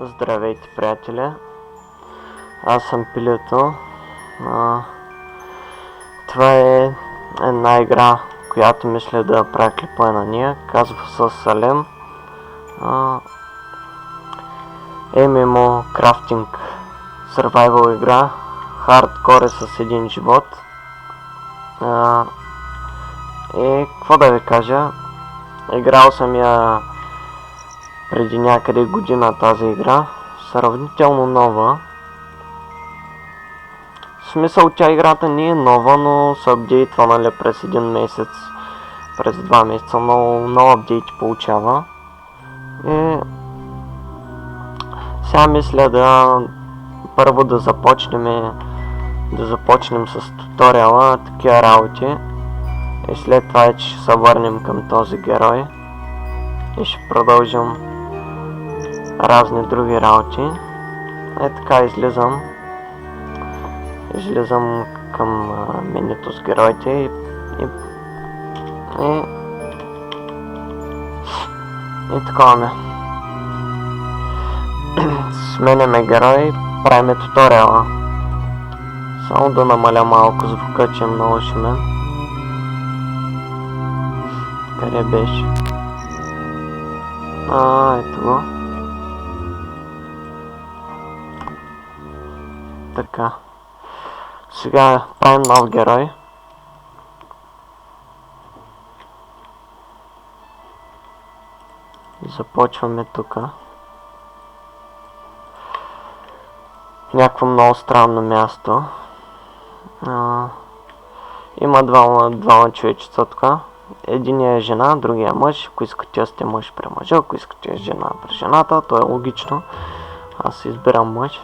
Здравейте, приятели! Аз съм Пилето. Това е една игра, която мисля да правя клипове на нея. Казва се Салем. MMO крафтинг survival игра. Хардкор е с един живот. Какво да ви кажа? Играл съм я преди някъде година тази игра. Сравнително нова. В смисъл, тя играта не е нова, но се апдейтва, нали, през един месец, през 2 месеца, много апдейти получава. И сега мисля първо да започнем с туториала, такива работи. И след това ще се върнем към този герой. И ще продължим разни други работи. Така излизам към менюто с героите и такова ме. Сменяме герой, правиме туториала. Само да намаля малко звука, че е много шумен. Къде беше? Ето го. Така. Сега правим нов герой. И започваме тука. Някакво много странно място. Има двама човечеца тука. Единия е жена, другия е мъж. Ако искате да сте мъж при мъжа, ако искате жена при жената, то е логично. Аз избирам мъж.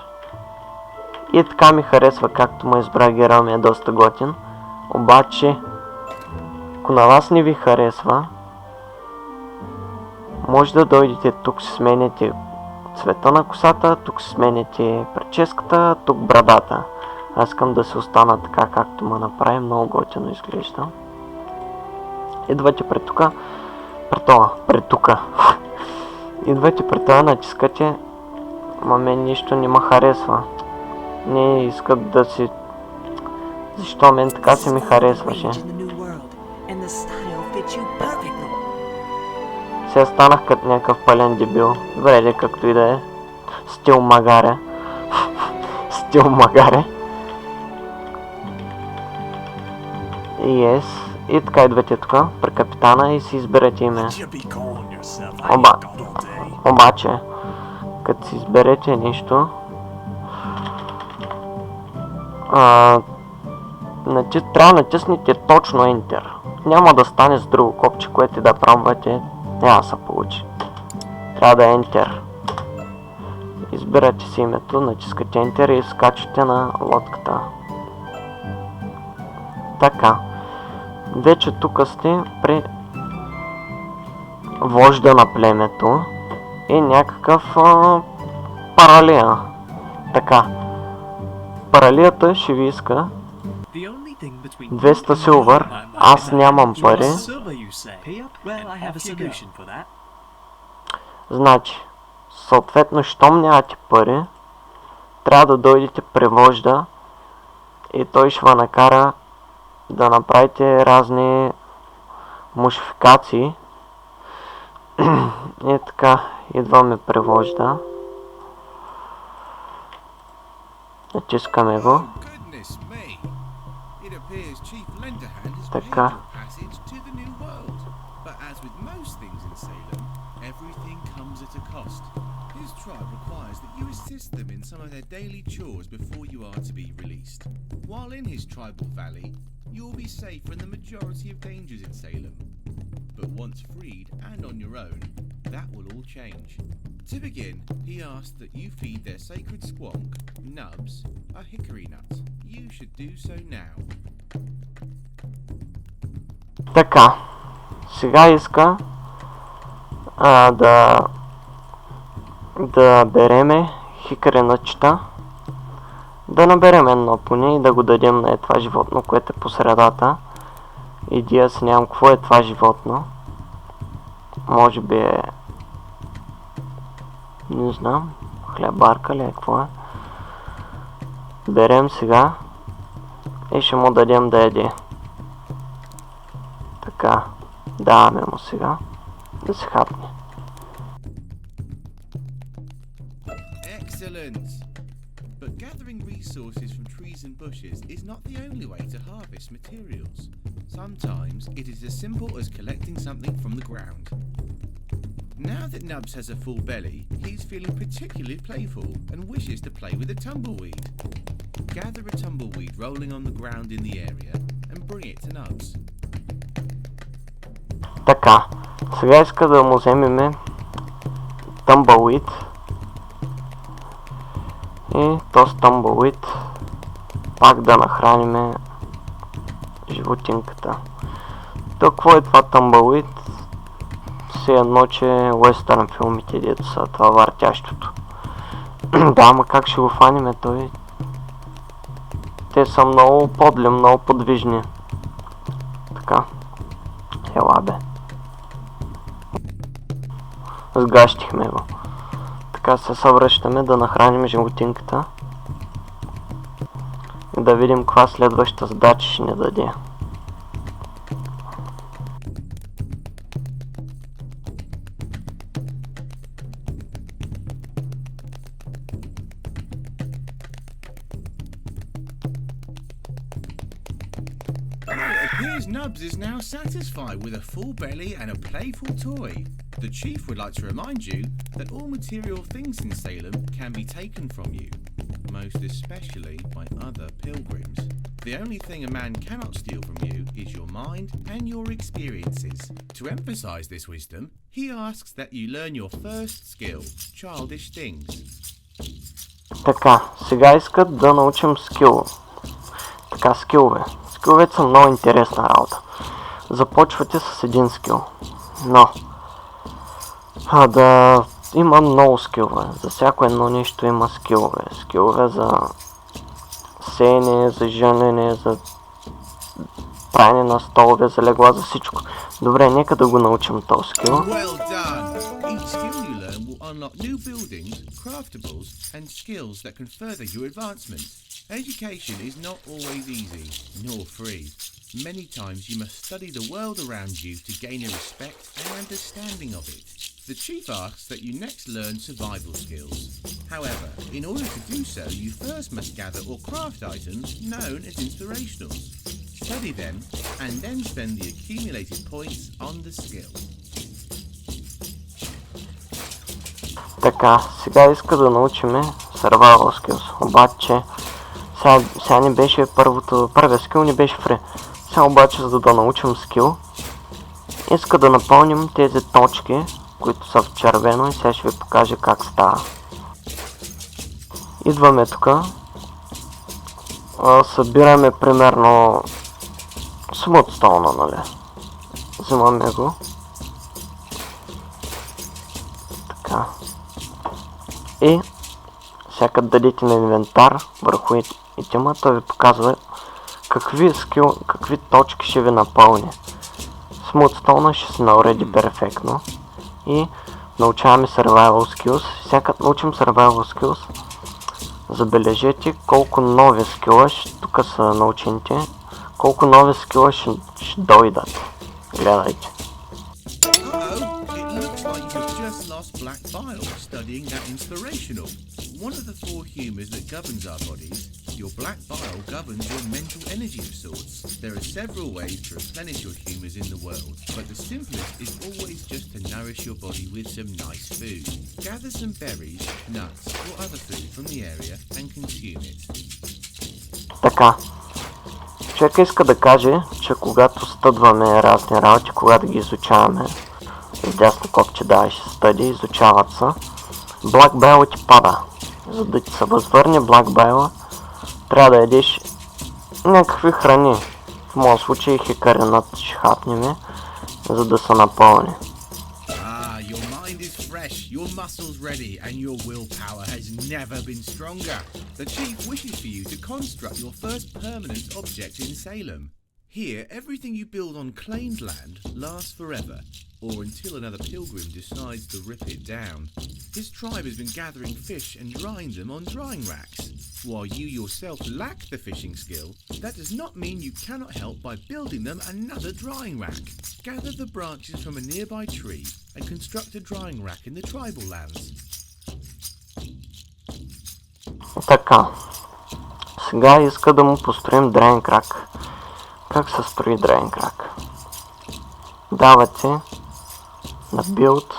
И така ми харесва, както ме избра героя, ми е доста готин. Обаче, ако на вас не ви харесва, може да дойдете тук, си сменяте цвета на косата, тук си сменяте прическата, тук брадата. Аз искам да се остана така, както ме направи, много готино изглежда. Идвате пред тука, идвате пред това, натискате, мен нищо не ме харесва. Не искат да си... Защо мен така се ми харесваше? Сега станах като някакъв пълен дебил. Добре, както и да е. Стил магаре. Стил магаре. Yes. И така идвате тук, при капитана и си изберете име. Обаче, като си изберете нещо, трябва да натиснете точно Enter. Няма да стане с друго копче, което да пробвате. Няма да се получи. Трябва да е Enter. Избирате си името, натискате Enter и скачате на лодката. Така. Вече тук сте при вожда на племето и някакъв паралия. Така. Паралията ще ви иска 200 силвър. Аз нямам пари. Значи, съответно, щом нямате пари, трябва да дойдете при вожда и той ще ви накара да направите разни модификации. И така, идваме при вожда. Натискаме го. Така. Them in some of their daily chores before you are to be released. While in his tribal valley, you'll be safe from the majority of dangers in Salem. But once freed and on your own, that will all change. To begin, he asked that you feed their sacred squonk, Nubs, a hickory nut. You should do so now. Така. Сега иска да береме хикаренъчета, да наберем едно поне и да го дадем на това животно, което е по средата. Иди, аз нямам какво е това животно. Може би е... не знам. Хлебарка ли е, какво е? Берем сега и ще му дадем да яде. Така, даваме му сега да се хапне. Excellent! But gathering resources from trees and bushes is not the only way to harvest materials. Sometimes it is as simple as collecting something from the ground. Now that Nubs has a full belly, he's feeling particularly playful and wishes to play with a tumbleweed. Gather a tumbleweed rolling on the ground in the area and bring it to Nubs. Така, сега иска да му вземеме тъмбълуид и този тъмбълуид пак да нахраниме животинката. То какво е това тъмбълуид? Все едно, че уестърн филмите, дето са това въртящото. Да, ама как ще го фаниме той? Те са много подли, много подвижни. Така. Ела бе. Сгащихме го. Така се съвръщаме да нахраним животинката. И да видим каква следваща задача ще ни даде. It appears Nubs is now satisfied with a full belly and a playful toy. The chief would like to remind you that all material things in Salem can be taken from you, most especially by other pilgrims. The only thing a man cannot steal from you is your mind and your experiences. To emphasize this wisdom, he asks that you learn your first skill, childish things. Така, сега искат да научим скил. Така, скилове. Скиловете са много интересна работа. Започвате с един скил. Но да има много скилове. За всяко едно нещо има скилове. Скилове за сеене, за жънене, за правене на столове, за легла, за всичко. Добре, нека да го научим този скил. Well done! Each skill you learn will unlock new buildings, craftables, and skills that can further your advancement. Education is not always easy, nor free. Many times you must study the world around you to gain a respect and understanding of it. The chief asks that you next learn survival skills. However, in order to do so, you first must gather or craft items known as inspirationals. Study them, and then spend the accumulated points on the skill. Така, сега иска да научиме survival skills. Обаче, сега не беше първия скил, не беше фри. Сега обаче, за да научим скил, иска да напълним тези точки, които са в червено, и сега ще ви покажа как става. Идваме тук. Събираме примерно смутстоуна, нали? Взимаме го. Така. И сега като дадете на инвентар върху итема, той ви показва какви точки ще ви напълни. Смутстоуна ще се nauреди перфектно. И научаваме survival skills. Сега като научим survival skills, забележете колко нови скила, тук са научените, колко нови скила ще дойдат. Гледайте. It looks like you've just lost black bile studying that inspirational. One of the four humours that governs our bodies, your black bile governs your mental energy of sorts. There are several ways to replenish your humours in the world, but the simplest is always just to nourish your body with some nice food. Gather some berries, nuts or other food from the area and consume it. Така. Човек иска да каже, че когато стъдваме разни работи, когато ги изучаваме, с дясно копче даваш стъди, изучават се, Black Bile ти пада. За да ти се възвърне Black Bile, трябва да ядеш някакви храни. В моят случай хикаринът ще хапнеме, за да се напълни. Your mind is fresh, your muscles ready, and your willpower has never been stronger. The chief wishes for you to construct your first permanent object in Salem. Here, everything you build on claimed land lasts forever. or until another pilgrim decides to rip it down. His tribe has been gathering fish and drying them on drying racks. While you yourself lack the fishing skill, that does not mean you cannot help by building them another drying rack. Gather the branches from a nearby tree and construct a drying rack in the tribal lands. Така. Сега иска да му построим драен крак. Как се строи драен крак? Давате на билд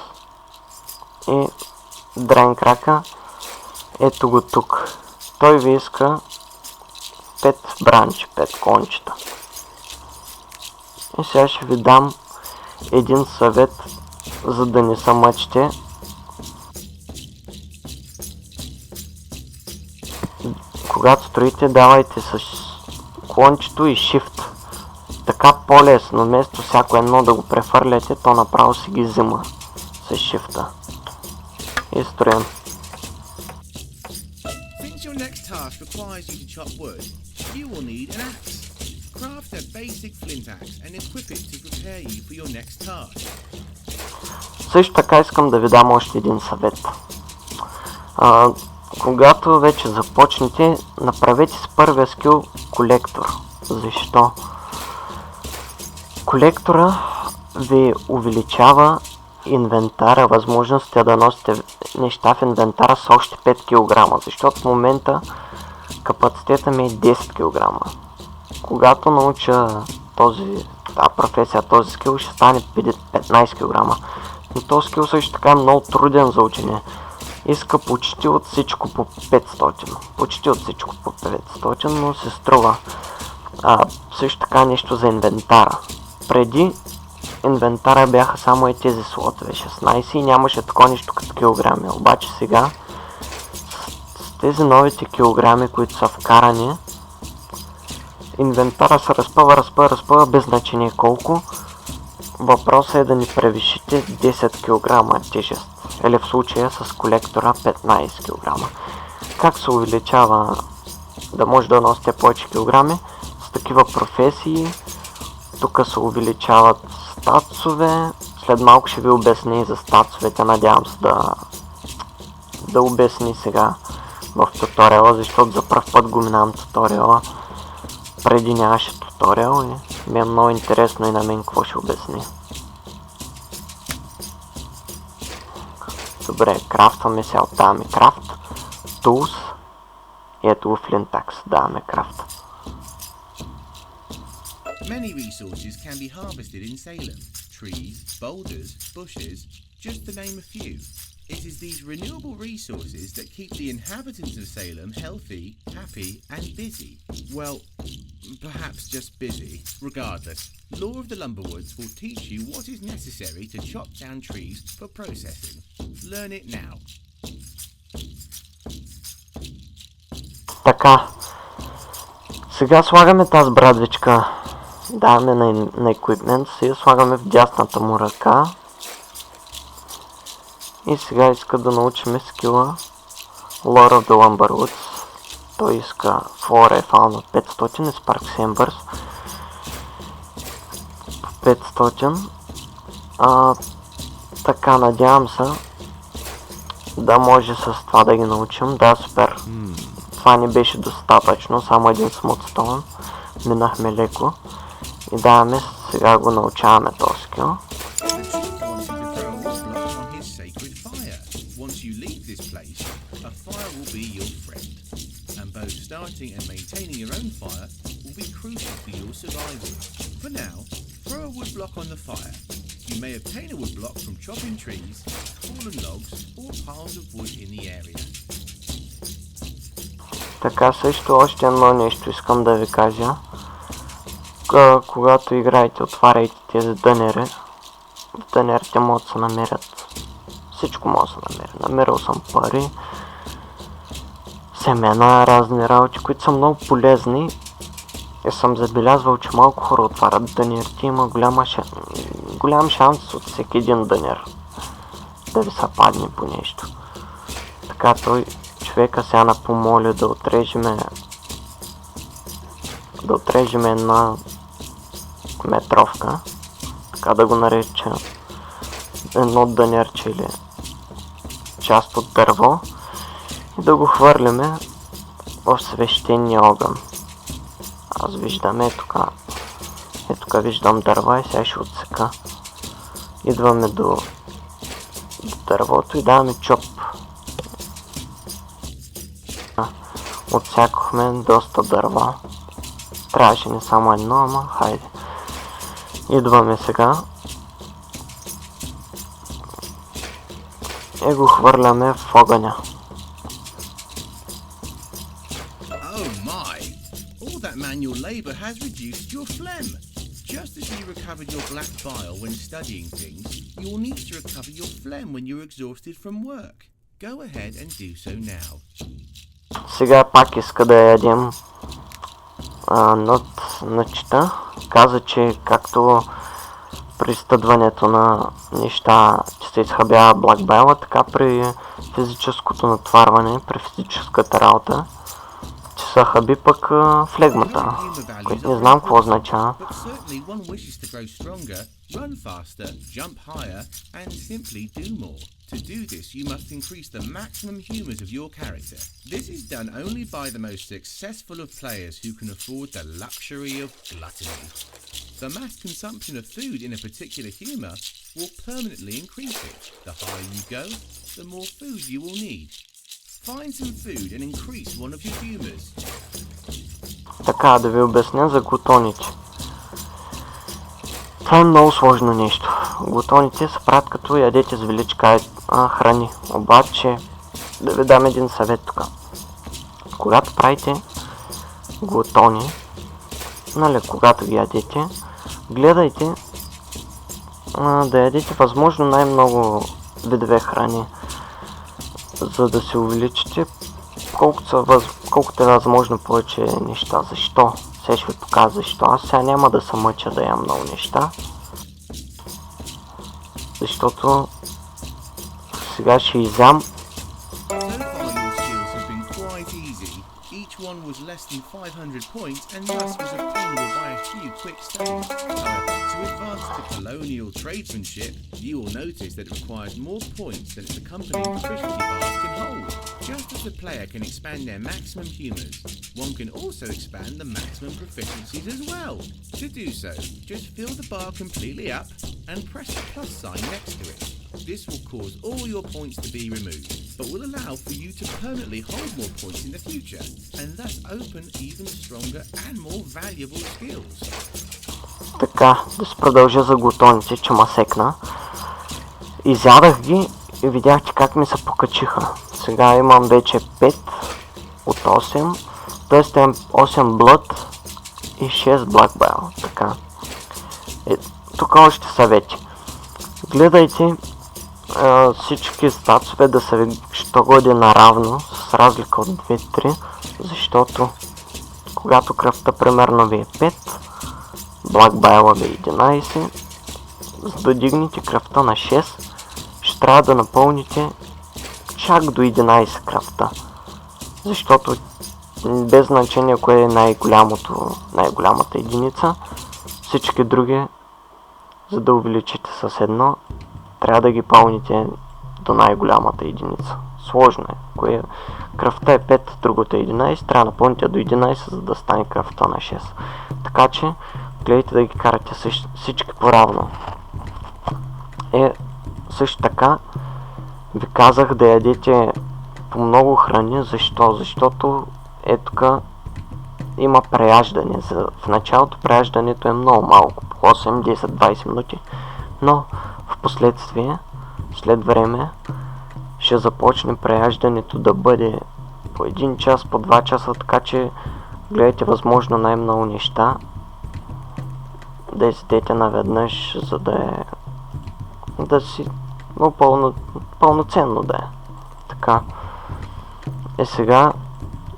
и драен крака. Ето го тук. Той ви иска 5 бранчи, 5 кончета. И сега ще ви дам един съвет, за да не се мъчите. Когато строите, давайте с клончето и Shift. Така по-лесно, вместо всяко едно да го префърляте, то направо си ги взима с Shift-а. И строим. Since your next task requires you to chop wood, you will need an axe. Craft a basic flint axe and equip it to prepare you for your next task. Също така искам да ви дам още един съвет. Когато вече започнете, направете с първия скил колектор. Защо? Колектора ви увеличава инвентара, възможността да носите неща в инвентара с още 5 кг, защото в момента капацитета ми е 10 кг. Когато науча тази професия, този скил, ще стане 15 кг. Но този скил също така е много труден за учене. Иска почти от всичко по 500. Почти от всичко по 500, но се струва. Също така нещо за инвентара. Преди инвентара бяха само тези слотове, 16, и нямаше такова нещо като килограми. Обаче сега с тези новите килограми, които са вкарани, инвентара се разпъва без значение колко. Въпросът е да ни превишите 10 кг тежест. Или в случая с колектора 15 кг. Как се увеличава да може да носите повече килограми? С такива професии. Тук се увеличават статсове. След малко ще ви обясня и за статсовете. Надявам се да обясни сега в туториала, защото за пръв път го минавам туториала. Преди нямаше туториал и ми е много интересно и на мен какво ще обясни. Добре, крафтваме сега, даваме крафт, tools и ето го flint axe, даваме крафт. Many resources can be harvested in Salem. Trees, boulders, bushes, just to name a few. It is these renewable resources that keep the inhabitants of Salem healthy, happy and busy. Well, perhaps just busy. Regardless, Lore of the Lumberwoods will teach you what is necessary to chop down trees for processing. Learn it now. Така, сега слагаме тази брадвичка, даваме на equipment и слагаме в дясната му ръка. И сега иска да научим скила Lore of the Lumberwoods. Той иска Flora е Fauna 500 и Sparks Embers 500. Така, надявам се да може с това да ги научим. Да, супер. Това не беше достатъчно, само един смутстон. Минахме леко. И даваме, сега го научаваме този скил. Starting and maintaining your own fire will be crucial for your survival. For now, throw a wood block on the fire. You may obtain a wood block from chopping trees, fallen logs, or piles of wood in the area. Така, също още едно нещо искам да ви кажа. Когато играете, отваряйте тези дънери. В дънерите могат да се намерят. Всичко може да се намери. Намерил съм пари, семена, разни работи, които са много полезни. И съм забелязвал, че малко хора отварят дънерите. Има голям шанс от всеки един дънер да ви се падне по нещо. Така, той човека сега напомоля да отрежем една метровка. Така да го нареча едно дънерче или част от дърво и да го хвърляме в свещения огън. Аз виждам тук виждам дърва и сега ще отсека. Идваме до дървото и даваме чоп. Отсякохме доста дърва. Трябваше не само едно, ама хайде. Идваме сега и го хвърляме в огъня. Oh my! All that manual labor has reduced your phlegm. Just as you recovered your black bile when studying things, you will need to recover your phlegm when you're exhausted from work. Go ahead and do so now. Сега пак иска да ядем начита. Каза, че както при стъдването на неща, че се изхабява black bile, така при физическото натварване, при физическата работа, че се хаби пък флегмата, което не знам какво означава. Run faster, jump higher, and simply do more. To do this, you must increase the maximum humours of your character. This is done only by the most successful of players who can afford the luxury of gluttony. The mass consumption of food in a particular humour will permanently increase it. The higher you go, the more food you will need. Find some food and increase one of your humours. Така, да ви обясня за глутоните. Това е много сложно нещо. Глутоните се правят като ядете с величка храни. Обаче, да ви дам един съвет тук. Когато правите глутони, когато ги ядете, гледайте да ядете възможно най-много видове храни, за да се увеличите колкото е възможно повече неща. Защо? Сега ще ви покажа защо. Аз сега няма да се мъча да ям много неща. Защото сега ще изям. One was less than 500 points and thus was obtainable by a few quick studies. However, to advance to colonial tradesmanship, you will notice that it requires more points than its accompanying proficiency bars can hold. Just as the player can expand their maximum humours, one can also expand the maximum proficiencies as well. To do so, just fill the bar completely up and press the plus sign next to it. This will cause all your points to be removed, but will allow for you to permanently hold more points in the future, and thus open even stronger and more valuable skills. Така, да се продължа за глутоните, че ма секна. Изядах ги и видяхте как ми се покачиха. Сега имам вече 5 от 8, т.е. 8 blood и 6 black bile. Така. Тук още съвети. Гледайте всички статсове да са ви що годи наравно, с разлика от 2-3, защото когато кръвта примерно ви е 5, black bile ви е 11, за да дигнете кръвта на 6, ще трябва да напълните чак до 11 кръвта, защото без значение кое е най-голямата единица, всички други, за да увеличите с едно, трябва да ги пълните до най-голямата единица. Сложно е. Кое кръвта е 5, другото е 11, трябва да напълните до 11, за да стане кръвта на 6. Така че, гледайте да ги карате всички по-равно. Също така, ви казах да ядете по много храни. Защо? Защото тук има преяждане. В началото преяждането е много малко, по 8, 10, 20 минути, но в последствие, след време, ще започне преяждането да бъде по 1 час, по 2 часа, така че гледайте възможно най-много неща, да изядете наведнъж, за да си пълноценно да е. Така. Сега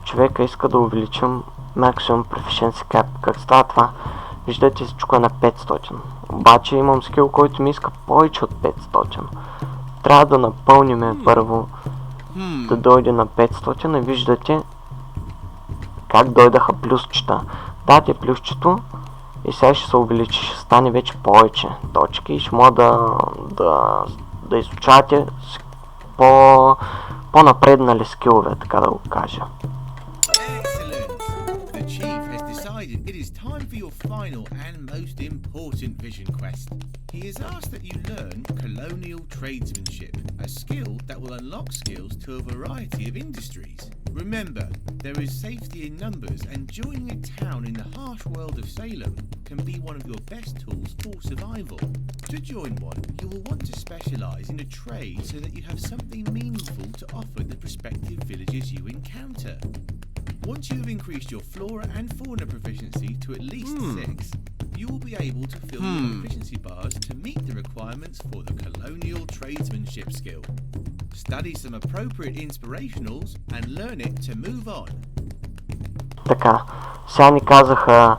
човека иска да увеличим Maximum Proficiency Cap. Как става това? Виждате, се чука на 500. Обаче имам скил, който ми иска повече от 500. Трябва да напълниме първо да дойде на 500 и виждате как дойдаха плюсчета. Дайте плюсчето и сега ще се увеличи, ще стане вече повече точки и ще мога да изучавате по-напреднали скилове, така да го кажа. Excellent! The Chief has decided it is time for your final and most important vision quest. He has asked that you learn colonial tradesmanship, a skill that will unlock skills to a variety of industries. Remember, there is safety in numbers, and joining a town in the harsh world of Salem can be one of your best tools for survival. To join one, you will want to specialize in a trade so that you have something meaningful to offer the prospective villages you encounter. Once you have increased your flora and fauna proficiency to at least 6, you will be able to fill your proficiency bars to meet the requirements for the colonial tradesmanship skill. Study some appropriate inspirationals and learn it to move on. Така, сега ни казаха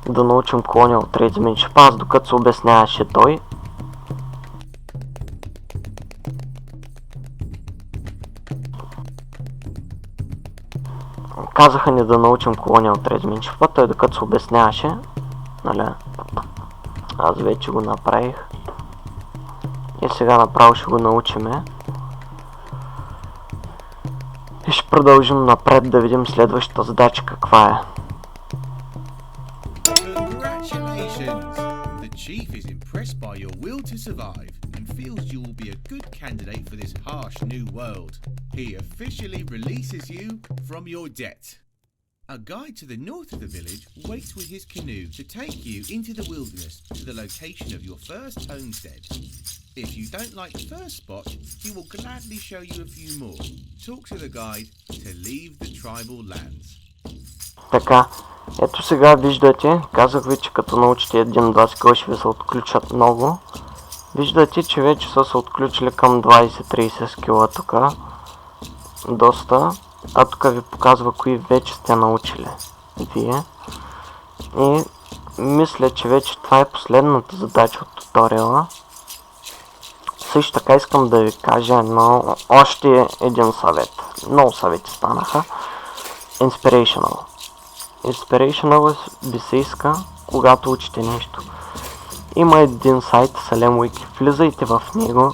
да научим Colonial Tradesmanship. Аз докато се обясняваше той, казаха ни да научим Colonial Tradesmanship, той докато се обясняваше, нали, аз вече го направих и сега направо ще го научиме и ще продължим напред да видим следващата задача каква е. Congratulations! The Chief is impressed by your will to survive and feels you will be a good candidate for this harsh new world. He officially releases you from your debt. A guide to the north of the village waits with his canoe to take you into the wilderness to the location of your first homestead. If you don't like the first spot, he will gladly show you a few more. Talk to the guide to leave the tribal lands. Така, ето сега виждате, казах ви, че като научите един-два скила ще ви се отключат много. Виждате, че вече са се отключили към 20-30 скила тук. Доста. А тук ви показва кои вече сте научили вие. И мисля, че вече това е последната задача от туториала. Също така искам да ви кажа още един съвет. Много съвети станаха. Inspirational. Inspirational ви се иска, когато учите нещо. Има един сайт, Salem Wiki. Влизайте в него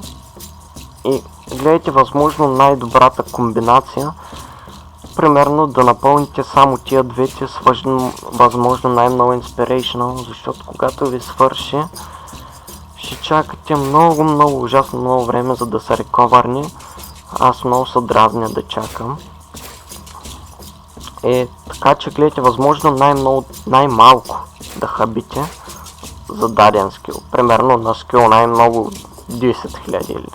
и гледайте възможно най-добрата комбинация. Примерно да напълните само тия двете с възможно най-много inspirational, защото когато ви свърши, ще чакате много ужасно много време, за да са рековърни. Аз много се дразня да чакам. Така че гледайте възможно най-малко да хабите за даден скил. Примерно на скил най-много 10 000 или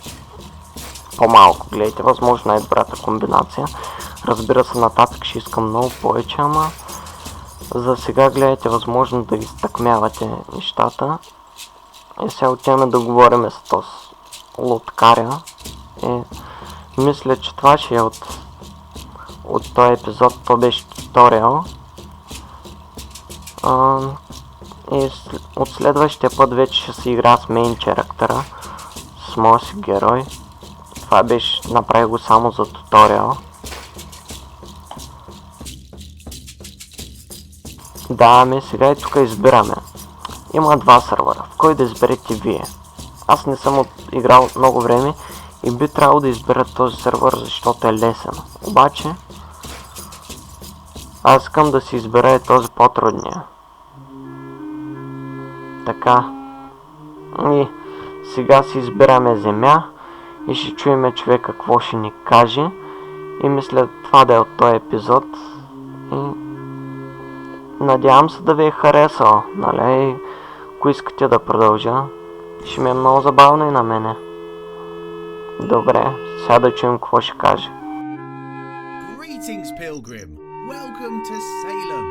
по-малко. Гледайте възможно най-добрата комбинация. Разбира се, нататък ще искам много повече, ама за сега гледайте възможно да ги стъкмявате нещата. И сега отиваме да говорим с този лодкаря. Мисля, че това ще е от този епизод. Това беше туториал. И от следващия път вече ще се игра с мейн характера, с моя си герой. Това беше, направих го само за туториал. Да, сега и тук избираме. Има два сървъра, в кой да изберете вие. Аз не съм играл много време и би трябвало да избера този сървър, защото е лесен. Обаче, аз искам да си избера този по-трудния. Така. И сега си избираме земя и ще чуем човек какво ще ни каже. И мисля това да е от този епизод. И надявам се да ви е харесал, нали? Ако искате да продължа, ще ми е много забавно и на мене. Добре, сега да чуем какво ще каже. Greetings, pilgrim. Welcome to Salem.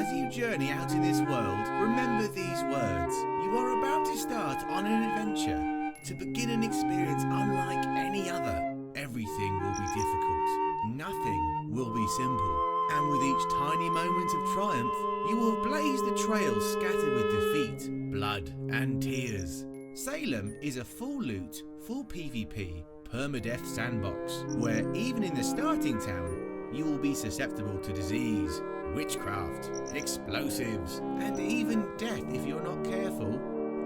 As you journey out in this world, remember these words. You are about to start on an adventure, to begin an experience unlike any other. Everything will be difficult. Nothing will be simple. And with each tiny moment of triumph, you will blaze the trails scattered with defeat, blood, and tears. Salem is a full loot, full PvP, permadeath sandbox, where even in the starting town, you will be susceptible to disease, witchcraft, explosives, and even death if you're not careful.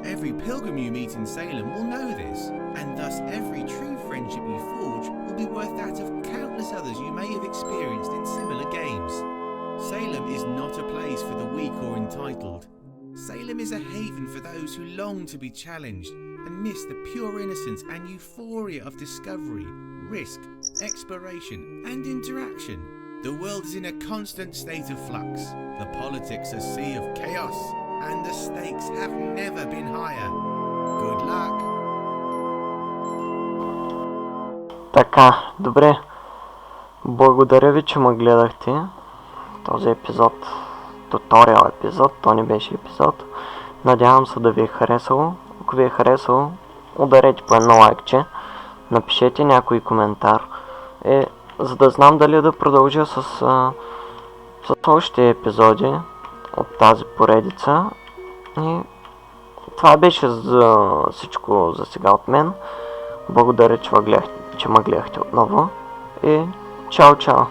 Every pilgrim you meet in Salem will know this, and thus every true friendship you forge will be worth that of countless others you may have experienced in similar games. Salem is not a place for the weak or entitled. Salem is a haven for those who long to be challenged and miss the pure innocence and euphoria of discovery, risk, exploration, and interaction. The world is in a constant state of flux. The politics a sea of chaos, and the stakes have never been higher. Good luck! Така, добре. Благодаря ви, че ме гледахте. Този епизод, туториал епизод, то не беше епизод. Надявам се да ви е харесало. Ако ви е харесало, ударете по едно лайкче, напишете някой коментар, за да знам дали да продължа с още епизоди от тази поредица. И това беше за всичко за сега от мен. Благодаря, че ме гледахте отново. И чао, чао!